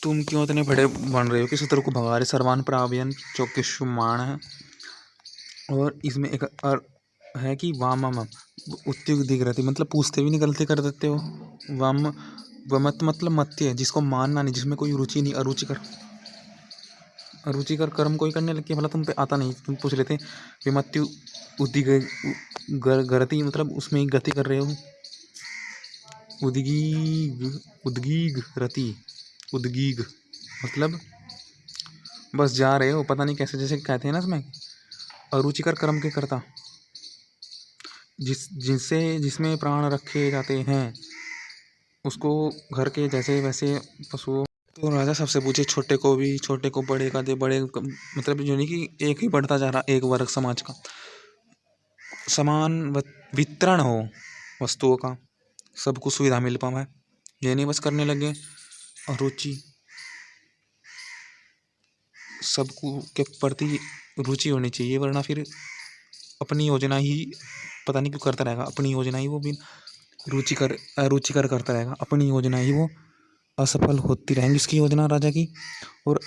तुम क्यों इतने बड़े बन रहे हो कि शत्रु को भगा रहे? सर्वान प्रावयन चोकिशुमाण है। और इसमें एक है कि वामम उत्युग दिख रही, मतलब पूछते भी नहीं गलती कर देते हो। वम वमत मतलब मत्य है, जिसको मानना नहीं, जिसमें कोई रुचि नहीं, अरुचिकर कर्म कोई करने लग गया, भला तुम पे आता नहीं, तुम पूछ रहे थे। विमत्यु उद्दिग गरति, मतलब उसमें ही गति कर रहे हो। उद्गीग उद्गीग रति, उद्गीग मतलब बस जा रहे हो, पता नहीं कैसे, जैसे कहते हैं ना इसमें अरुचिकर कर्म के करता, जिसमें प्राण रखे जाते हैं उसको घर के जैसे वैसे पशुओं। तो राजा सबसे पूछे, छोटे को भी, छोटे को बड़े का दे, मतलब जो नहीं कि एक ही बढ़ता जा रहा, एक वर्ग समाज का समान वितरण हो वस्तुओं का, सबको सुविधा मिल पाए, ये नहीं बस करने लगे। और रुचि, सबको के प्रति रुचि होनी चाहिए, वरना फिर अपनी योजना ही पता नहीं क्यों करता रहेगा, अपनी योजना ही वो भी अरुचिकर करता रहेगा, अपनी योजना ही वो असफल होती रहेंगी उसकी योजना राजा की। और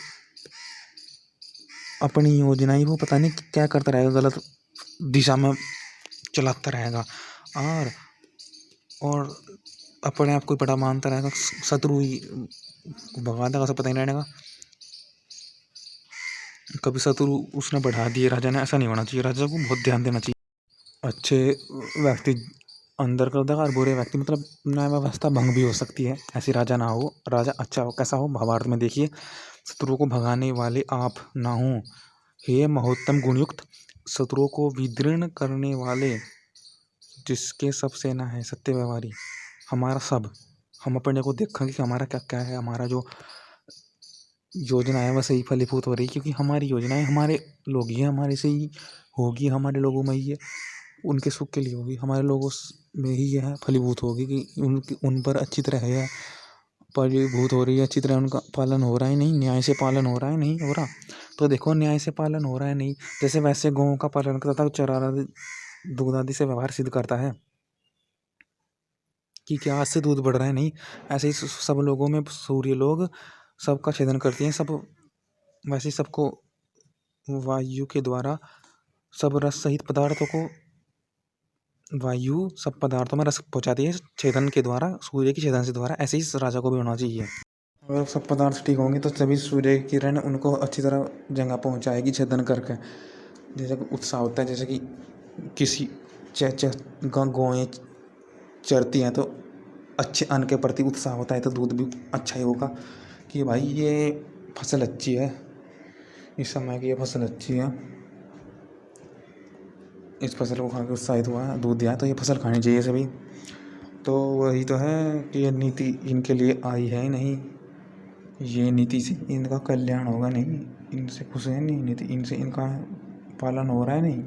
अपनी योजना ही वो पता नहीं क्या करता रहेगा, गलत दिशा में चलाता रहेगा। और अपने आप को बड़ा मानता रहेगा, शत्रु ही भगा देगा, सब पता ही नहीं रहेगा। कभी शत्रु उसने बढ़ा दिए राजा ने, ऐसा नहीं होना चाहिए, राजा को बहुत ध्यान देना चाहिए। अच्छे व्यक्ति अंदर कर देगा और बुरे व्यक्ति मतलब न्याय व्यवस्था भंग भी हो सकती है, ऐसी राजा ना हो। राजा अच्छा हो, कैसा हो, महाभारत में देखिए, शत्रुओं को भगाने वाले आप ना हो, हे महोत्तम गुणयुक्त, शत्रुओं को विदीर्ण करने वाले, जिसके सब सेना है, सत्य व्यवहारी, हमारा सब, हम अपने को देखेंगे कि हमारा क्या क्या है, हमारा जो योजना है वह सही फलीभूत हो रही, क्योंकि हमारी योजनाएं हमारे लोग ही हैं, हमारे से ही होगी, हमारे लोगों में ही है, उनके सुख के लिए होगी, हमारे लोगों में ही यह फलीभूत होगी कि उन पर अच्छी तरह यह फलीभूत हो रही है, अच्छी तरह उनका पालन हो रहा है नहीं, न्याय से पालन हो रहा है नहीं हो रहा। तो देखो, न्याय से पालन हो रहा है नहीं, जैसे वैसे गौं का पालन करता था, चरारा दूध आदि से व्यवहार सिद्ध करता है कि क्या आज से दूध बढ़ रहा है नहीं, ऐसे ही सब लोगों में सूर्य लोग सबका छेदन करती हैं, सब वैसे ही सबको वायु के द्वारा सब रस सहित पदार्थों को, वायु सब पदार्थों में रस पहुंचाती है छेदन के द्वारा, सूर्य की छेदन से द्वारा, ऐसे ही राजा को भी होना चाहिए। अगर सब पदार्थ ठीक होंगे तो तभी सूर्य की किरण उनको अच्छी तरह जगह पहुंचाएगी छेदन करके। जैसे कि उत्साह होता है, जैसे कि किसी गौएँ चरती हैं तो अच्छे अन्न के प्रति उत्साह होता है, तो दूध भी अच्छा ही होगा कि भाई ये फसल अच्छी है, इस समय की ये फसल अच्छी है, इस फसल को खा के उत्साहित हुआ है, दूध दिया है, तो ये फसल खानी चाहिए सभी। तो वही तो है कि ये नीति इनके लिए आई है नहीं, ये नीति से इनका कल्याण होगा नहीं, इनसे खुश है नहीं नीति, इनसे इनका पालन हो रहा है नहीं।